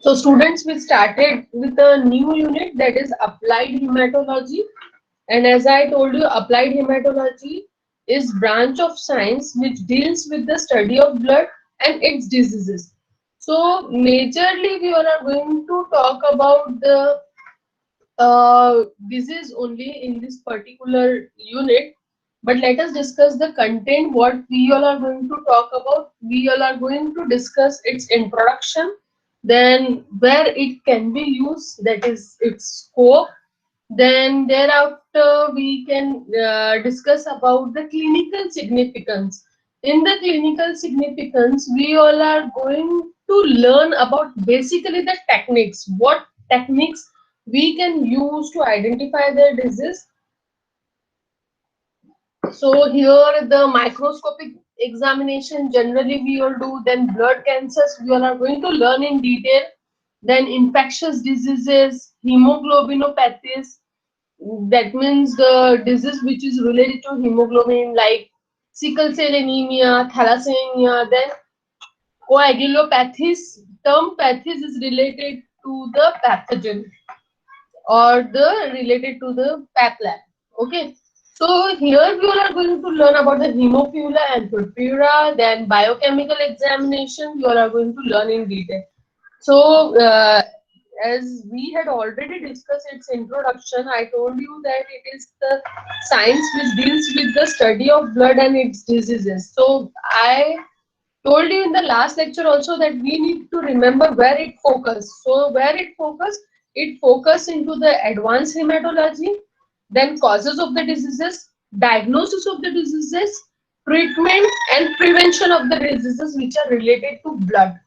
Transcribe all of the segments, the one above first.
So students, we started with a new unit, that is applied hematology. And as I told you, applied hematology is branch of science which deals with the study of blood and its diseases. So majorly we all are going to talk about the disease only in this particular unit. But let us discuss the content, what we all are going to talk about. We all are going to discuss its introduction, then where it can be used, that is its scope. Then thereafter we can discuss about the clinical significance. In the clinical significance, we all are going to learn about basically the techniques, what techniques we can use to identify the disease. So here the microscopic examination generally we all do, then blood cancers we all are going to learn in detail, then infectious diseases, hemoglobinopathies, that means the disease which is related to hemoglobin like sickle cell anemia, thalassemia, then coagulopathies. Term pathies is related to the pathogen or the related to the path lab. Okay. So here we are going to learn about the hemophilia and purpura, then biochemical examination we are going to learn in detail. So as we had already discussed its introduction, I told you that it is the science which deals with the study of blood and its diseases. So I told you in the last lecture also that we need to remember where it focused. So where it focused into the advanced hematology, then causes of the diseases, diagnosis of the diseases, treatment and prevention of the diseases which are related to blood.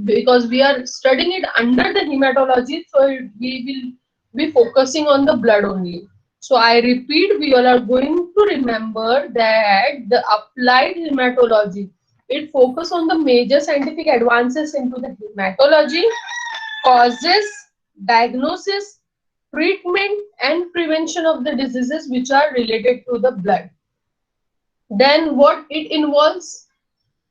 Because we are studying it under the hematology, so we will be focusing on the blood only. So I repeat, we all are going to remember that the applied hematology, it focus on the major scientific advances into the hematology, causes, diagnosis, treatment and prevention of the diseases which are related to the blood. Then what it involves?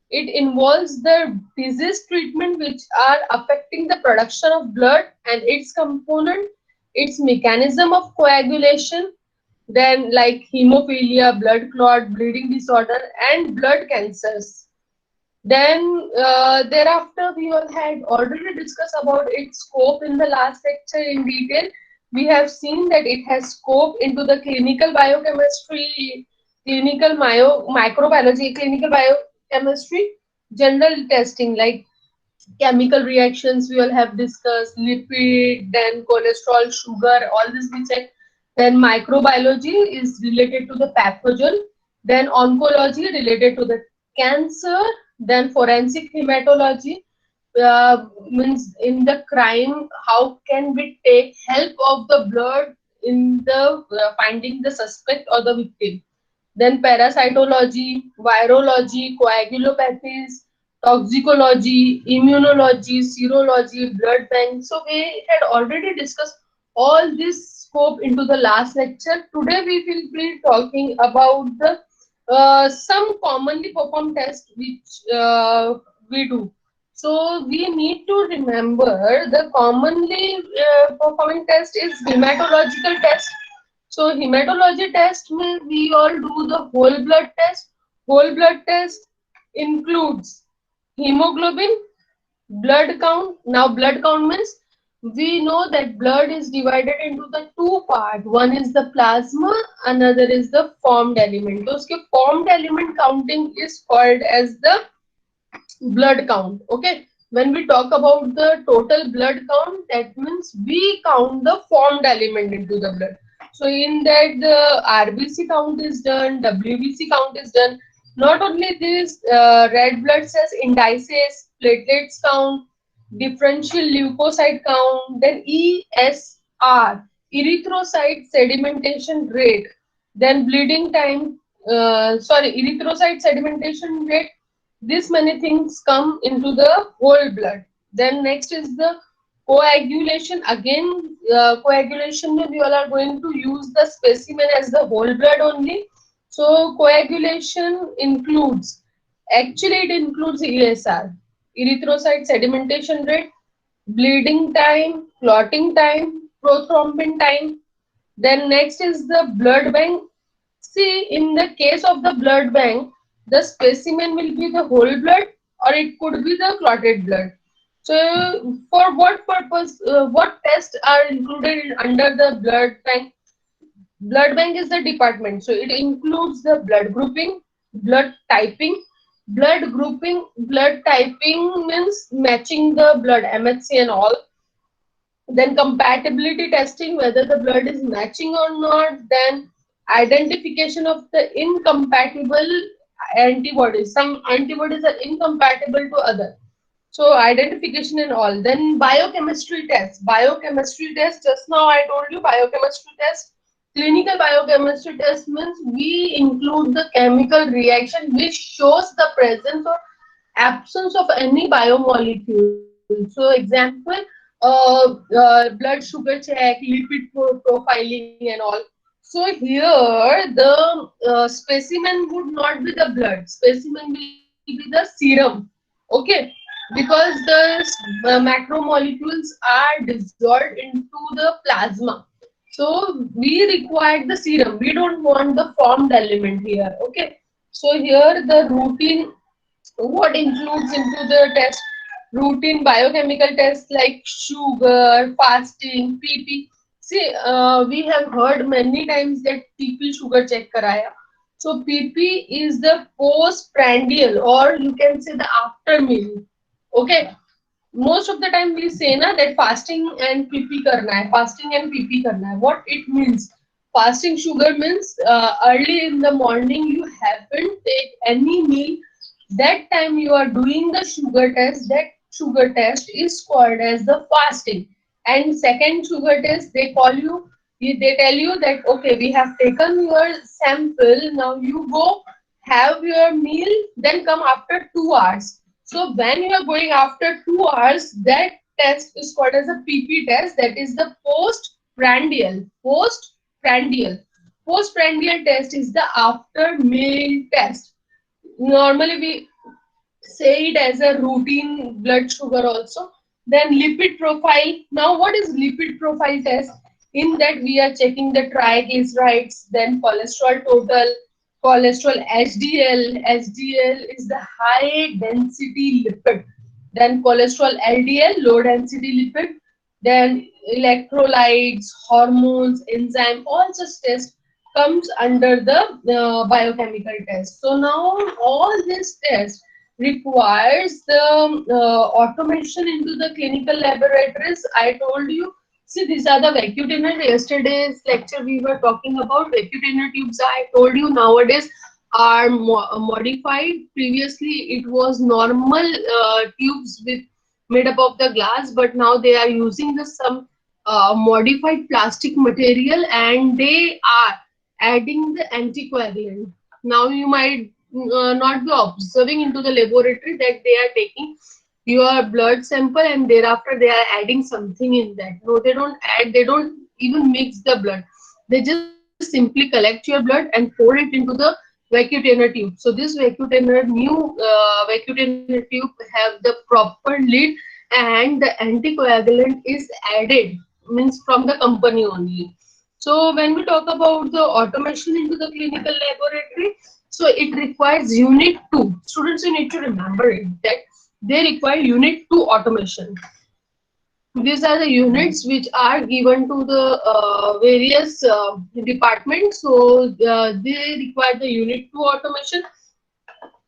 It involves the disease treatment which are affecting the production of blood and its component, its mechanism of coagulation, then like hemophilia, blood clot, bleeding disorder, and blood cancers. Then thereafter, we all had already discussed about its scope in the last lecture in detail. We have seen that it has scope into the clinical biochemistry, microbiology, clinical biochemistry, general testing like chemical reactions we all have discussed, lipid, then cholesterol, sugar, all this we check. Then microbiology is related to the pathogen, then oncology related to the cancer, then forensic hematology means in the crime, how can we take help of the blood in the finding the suspect or the victim. Then parasitology, virology, coagulopathies, toxicology, immunology, serology, blood bank. So we had already discussed all this scope into the last lecture. Today we will be talking about the some commonly performed tests which we do. So we need to remember the commonly performing test is hematological test. So hematology test means we all do the whole blood test. Whole blood test includes hemoglobin, blood count. Now blood count means we know that blood is divided into the two part. One is the plasma, another is the formed element. So uske formed element counting is called as the blood count. Okay. When we talk about the total blood count, that means we count the formed element into the blood. So in that the RBC count is done, WBC count is done. Not only this, red blood cells indices, platelets count, differential leukocyte count, then ESR, erythrocyte sedimentation rate, then bleeding time, erythrocyte sedimentation rate. This many things come into the whole blood. Then next is the coagulation. Again, coagulation we all are going to use the specimen as the whole blood only. So coagulation includes, actually it includes ESR, erythrocyte sedimentation rate, bleeding time, clotting time, prothrombin time. Then next is the blood bank. See, in the case of the blood bank, the specimen will be the whole blood or it could be the clotted blood. So, for what purpose, what tests are included under the blood bank? Blood bank is the department, so it includes the blood grouping, blood typing. Blood grouping, blood typing means matching the blood MHC and all. Then compatibility testing, whether the blood is matching or not. Then identification of the incompatible antibodies. Some antibodies are incompatible to other. So identification and all. Then biochemistry test. Biochemistry test, just now I told you biochemistry test. Clinical biochemistry test means we include the chemical reaction which shows the presence or absence of any biomolecule. So example, blood sugar check, lipid profiling and all. So here the specimen would not be the blood. Specimen will be the serum. Okay, because the macromolecules are dissolved into the plasma. So we require the serum. We don't want the formed element here. Okay. So here the routine, what includes into the test? Routine biochemical tests like sugar, fasting, PP. See, we have heard many times that PP sugar check karaya. So PP is the postprandial, or you can say the after meal. Okay, most of the time we say na that fasting and PP karna hai, fasting and PP karna hai. What it means? Fasting sugar means early in the morning you haven't take any meal. That time you are doing the sugar test. That sugar test is called as the fasting. And second sugar test, they call you. They tell you that okay, we have taken your sample. Now you go have your meal. Then come after 2 hours. So when you are going after 2 hours, that test is called as a PP test. That is the postprandial. Postprandial. Postprandial test is the after meal test. Normally we say it as a routine blood sugar also. Then lipid profile. Now what is lipid profile test? In that we are checking the triglycerides, then cholesterol total, cholesterol HDL. HDL is the high density lipid. Then cholesterol LDL, low density lipid. Then electrolytes, hormones, enzyme, all such tests comes under the biochemical test. So now all these tests requires the automation into the clinical laboratories. I told you, see, these are the vacutainer. Yesterday's lecture we were talking about vacutainer tubes. I told you nowadays are modified. Previously it was normal tubes with made up of the glass, but now they are using the some modified plastic material and they are adding the anticoagulant. Now you might not be observing into the laboratory that they are taking your blood sample and thereafter they are adding something in that. No, they don't add, they don't even mix the blood. They just simply collect your blood and pour it into the vacutainer tube. So this vacutainer, new vacutainer tube have the proper lid and the anticoagulant is added, means from the company only. So when we talk about the automation into the clinical laboratory, so it requires unit 2. Students, you need to remember it that they require unit 2 automation. These are the units which are given to the various departments. So they require the unit 2 automation.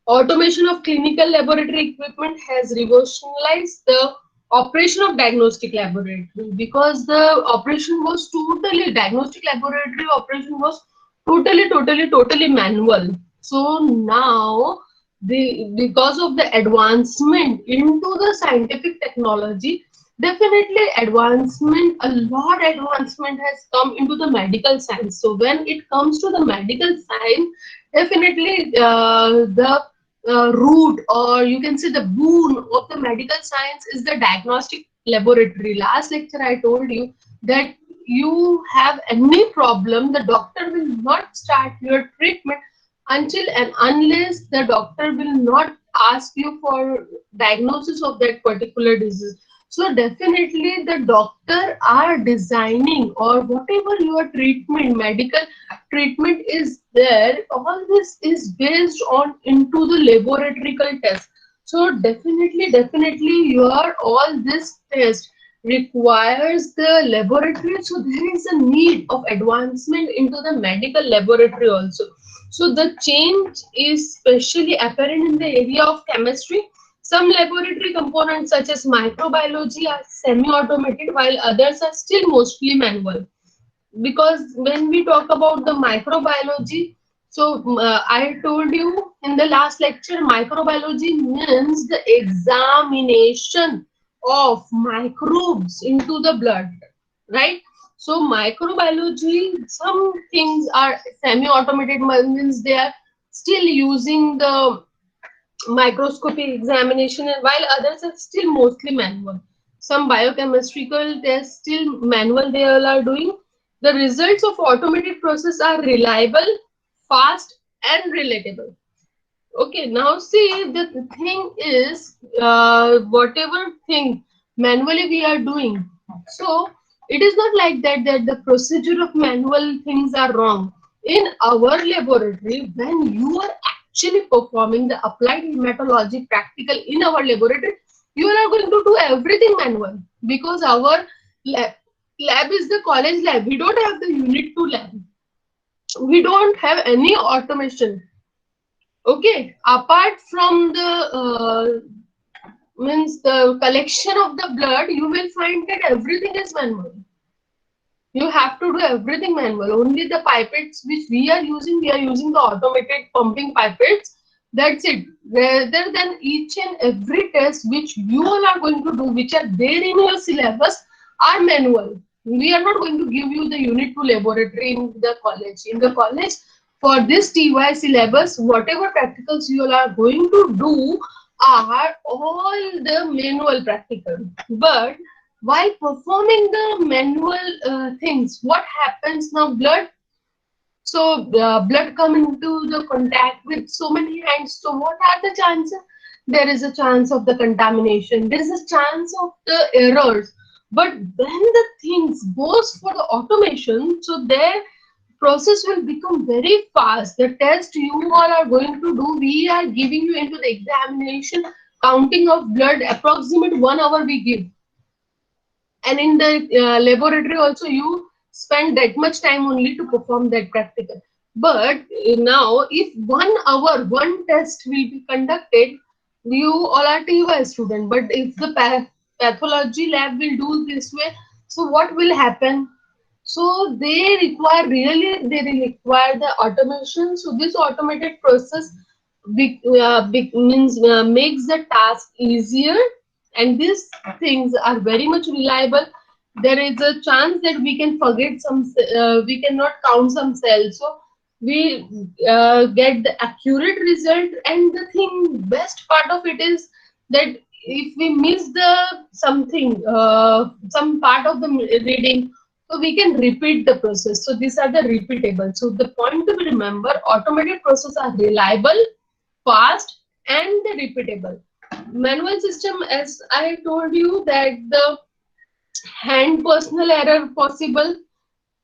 Automation of clinical laboratory equipment has revolutionized the operation of diagnostic laboratory because the operation was totally diagnostic laboratory operation was totally manual. So now the because of the advancement into the scientific technology, definitely advancement, a lot advancement has come into the medical science. So when it comes to the medical science, definitely the root, or you can say the boon of the medical science is the diagnostic laboratory. Last lecture I told you that you have any problem, the doctor will not start your treatment until and unless the doctor will not ask you for diagnosis of that particular disease. So definitely the doctor are designing, or whatever your treatment, medical treatment is there, all this is based on into the laboratorical test. So definitely your all this test requires the laboratory. So there is a need of advancement into the medical laboratory also. So the change is especially apparent in the area of chemistry. Some laboratory components such as microbiology are semi-automated while others are still mostly manual. Because when we talk about the microbiology, so I told you in the last lecture, microbiology means the examination of microbes into the blood, right? So microbiology, some things are semi-automated, means they are still using the microscopic examination, and while others are still mostly manual. Some biochemical tests still manual they all are doing. The results of automated process are reliable, fast, and relatable. Okay, now see, the thing is, whatever thing manually we are doing, so it is not like that the procedure of manual things are wrong. In our laboratory, when you are actually performing the applied hematology practical in our laboratory, you are going to do everything manual, because our lab, lab is the college lab. We don't have the unit 2 lab. We don't have any automation. Okay, apart from the means the collection of the blood, you will find that everything is manual. You have to do everything manual. Only the pipettes which we are using the automated pumping pipettes. That's it. Rather than each and every test which you all are going to do, which are there in your syllabus, are manual. We are not going to give you the unit 2 laboratory in the college. In the college, for this TY syllabus, whatever practicals you all are going to do are all the manual practical. But while performing the manual things, what happens now? So blood come into the contact with so many hands. So what are the chances? There is a chance of the contamination. There is a chance of the errors. But when the things goes for the automation, so their process will become very fast. The test you all are going to do, we are giving you into the examination, counting of blood, approximate 1 hour we give, and in the laboratory also you spend that much time only to perform that practical. But now if 1 hour one test will be conducted, you all are TY student, but if the pathology lab will do this way, so what will happen? So they require the automation. So this automated process means makes the task easier, and these things are very much reliable. There is a chance that we can forget we cannot count some cells, so we get the accurate result. And the thing, best part of it is that if we miss the something, some part of the reading, so we can repeat the process. So these are the repeatable. So the point to be remember, automated process are reliable, fast, and the repeatable. Manual system, as I told you, that the hand personal error possible,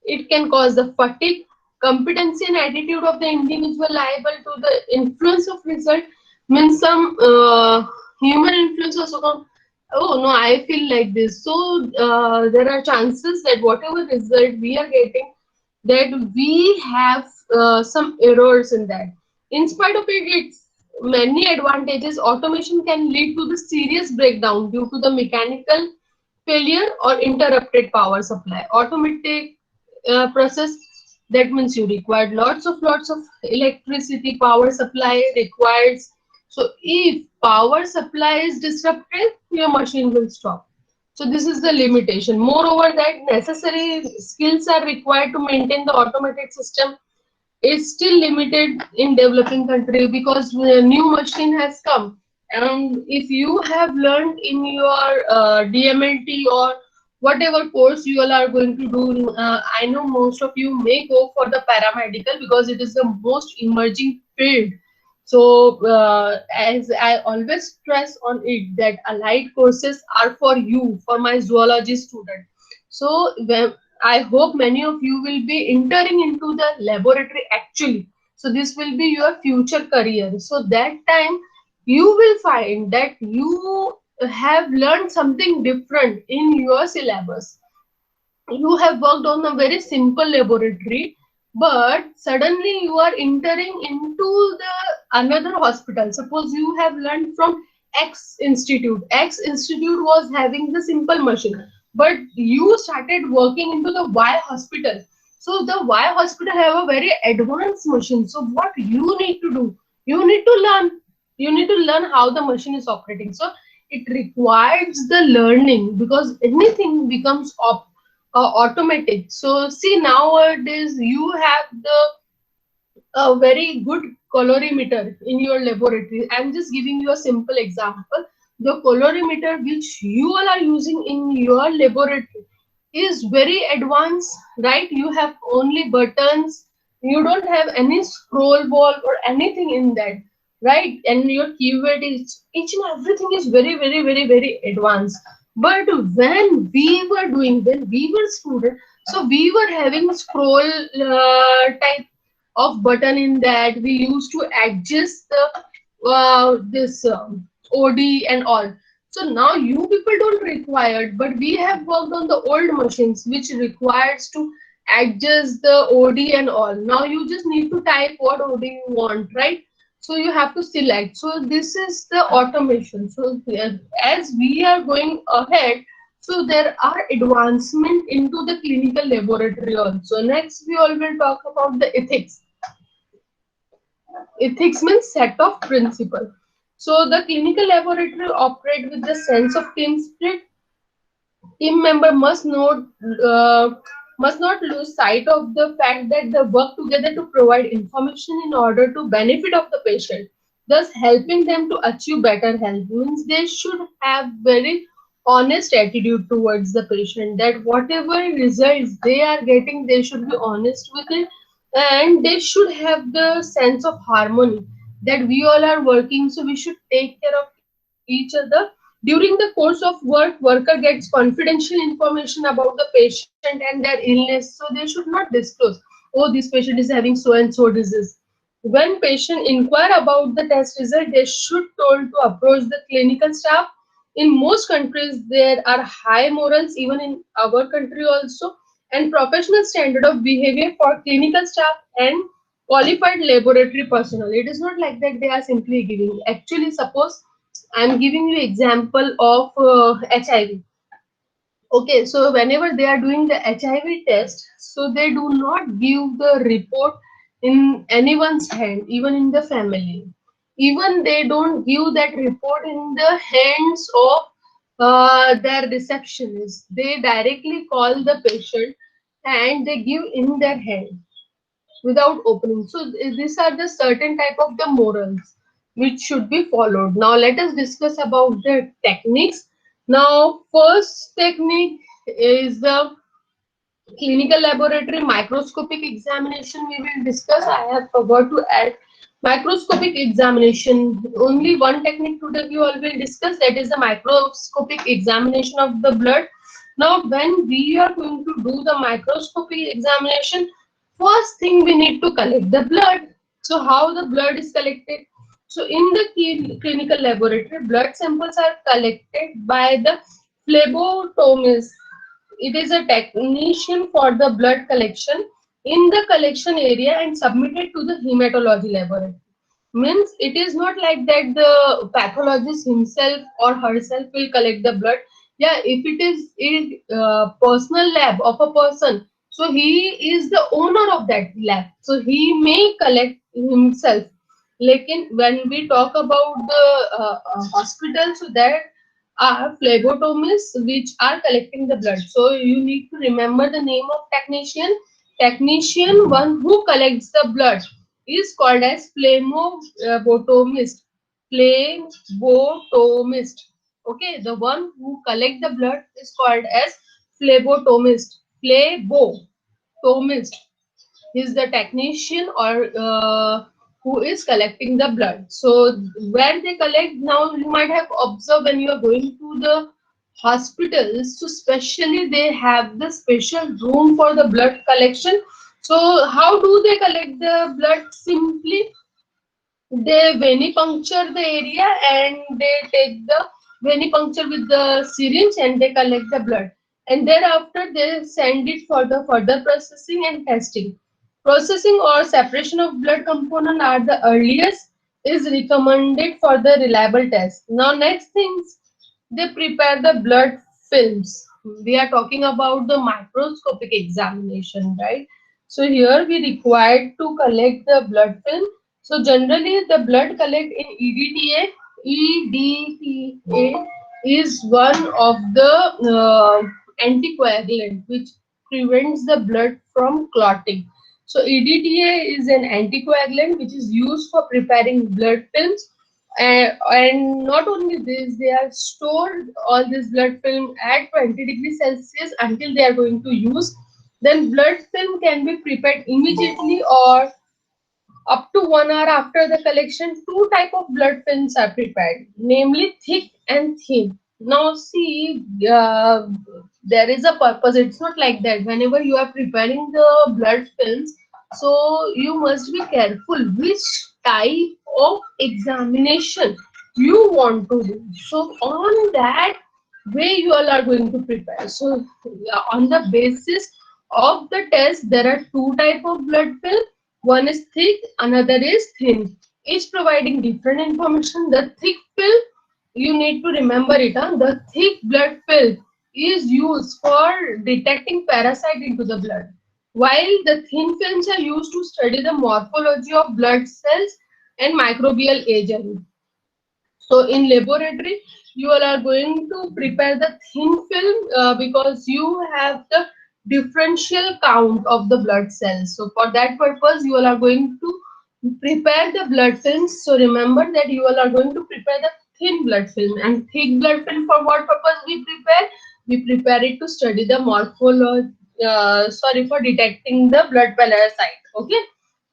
it can cause the fatigue, competency and attitude of the individual liable to the influence of result. Means some human influence also come. Oh no, I feel like this. So there are chances that whatever result we are getting, that we have some errors in that. In spite of it, it's many advantages. Automation can lead to the serious breakdown due to the mechanical failure or interrupted power supply. Automatic process, that means you required lots of electricity, power supply requires. So if power supply is disrupted, your machine will stop. So this is the limitation. Moreover, that necessary skills are required to maintain the automated system is still limited in developing country, because the new machine has come. And if you have learned in your DMLT or whatever course you all are going to do, I know most of you may go for the paramedical because it is the most emerging field So, as I always stress on it, that allied courses are for you, for my zoology student. So, I hope many of you will be entering into the laboratory actually. So, this will be your future career. So, that time you will find that you have learned something different in your syllabus. You have worked on a very simple laboratory, but suddenly you are entering into the another hospital. Suppose you have learned from X institute was having the simple machine, but you started working into the Y hospital. So the Y hospital have a very advanced machine. So what you need to do, you need to learn you need to learn how the machine is operating. So it requires the learning, because anything becomes automatic. So see, nowadays you have the a very good colorimeter in your laboratory. I'm just giving you a simple example. The colorimeter which you all are using in your laboratory is very advanced, right? You have only buttons, you don't have any scroll ball or anything in that, right? And your keyword is, each and everything is very, very, very, very advanced. But when we were student, so we were having scroll type of button in that. We used to adjust the this OD and all. So now you people don't require it, but we have worked on the old machines which requires to adjust the OD and all. Now you just need to type what OD you want, right? So you have to select. So this is the automation. So as we are going ahead, so there are advancement into the clinical laboratory also. Next, we all will talk about the ethics. Ethics means set of principle. So the clinical laboratory operate with the sense of team spirit. Team member must not lose sight of the fact that they work together to provide information in order to benefit of the patient, thus helping them to achieve better health. Means they should have very honest attitude towards the patient, that whatever results they are getting, they should be honest with it, and they should have the sense of harmony, that we all are working, so we should take care of each other. During the course of work, worker gets confidential information about the patient and their illness, so they should not disclose, oh, this patient is having so and so disease. When patient inquire about the test result, they should told to approach the clinical staff. In most countries, there are high morals, even in our country also, and professional standard of behavior for clinical staff and qualified laboratory personnel. It is not like that they are simply giving. Actually, suppose I'm giving you example of HIV. Okay, so whenever they are doing the HIV test, so they do not give the report in anyone's hand, even in the family. Even they don't give that report in the hands of their receptionist. They directly call the patient and they give in their hand without opening. So these are the certain type of the morals which should be followed. Now let us discuss about the techniques. Now first technique is the clinical laboratory microscopic examination we will discuss. I have forgot to add microscopic examination. Only one technique today we all will discuss, that is the microscopic examination of the blood. Now when we are going to do the microscopic examination, first thing we need to collect the blood. So how the blood is collected? So in the clinical laboratory, blood samples are collected by the phlebotomist. It is a technician for the blood collection in the collection area and submitted to the hematology laboratory. Means it is not like that the pathologist himself or herself will collect the blood. Yeah, if it is a personal lab of a person, so he is the owner of that lab. So he may collect himself. Like when we talk about the hospital, so there are phlebotomists which are collecting the blood. So you need to remember the name of technician. Technician, one who collects the blood, is called as phlebotomist. Phlebotomist. Okay, the one who collect the blood is called as phlebotomist. Phlebotomist is the technician or who is collecting the blood. So where they collect, now you might have observed when you are going to the hospitals, so specially they have the special room for the blood collection. So how do they collect the blood? Simply they venipuncture the area and they take the venipuncture with the syringe and they collect the blood, and thereafter they send it for the further processing and testing. Processing or separation of blood component are the earliest is recommended for the reliable test. Now next things, they prepare the blood films. We are talking about the microscopic examination, right? So here we required to collect the blood film. So generally the blood collect in EDTA. EDTA is one of the anticoagulant which prevents the blood from clotting. So EDTA is an anticoagulant which is used for preparing blood films, and not only this, they are stored all this blood film at 20 degrees Celsius until they are going to use. Then blood film can be prepared immediately or up to 1 hour after the collection. Two type of blood films are prepared, namely thick and thin. Now see, there is a purpose. It's not like that. Whenever you are preparing the blood films, so you must be careful which type of examination you want to do. So on that way you all are going to prepare. So yeah, on the basis of the test, there are two type of blood film. One is thick, another is thin. Each providing different information. The thick film, you need to remember it. Huh? The thick blood film is used for detecting parasite into the blood, while the thin films are used to study the morphology of blood cells and microbial agent. So in laboratory, you all are going to prepare the thin film because you have the differential count of the blood cells. So for that purpose, you all are going to prepare the blood films. So remember that you all are going to prepare the thin blood film, and thick blood film for what purpose we prepare? We prepare it to study the morphology. Sorry, for detecting the blood parasite. Okay.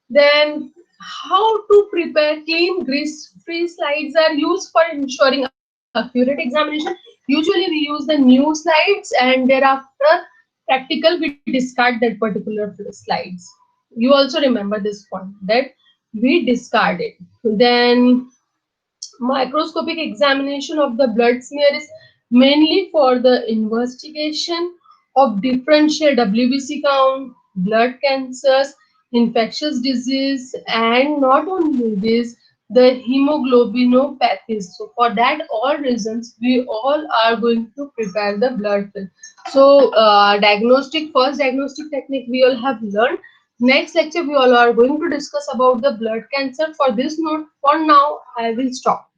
Then how to prepare clean grease-free slides are used for ensuring accurate examination. Usually we use the new slides and thereafter practical we discard that particular slides. You also remember this point that we discard it. Then microscopic examination of the blood smear is mainly for the investigation of differential WBC count, blood cancers, infectious disease, and not only this, the hemoglobinopathies. So for that all reasons, we all are going to prepare the blood film. So first diagnostic technique we all have learned. Next lecture we all are going to discuss about the blood cancer. For this note, for now, I will stop.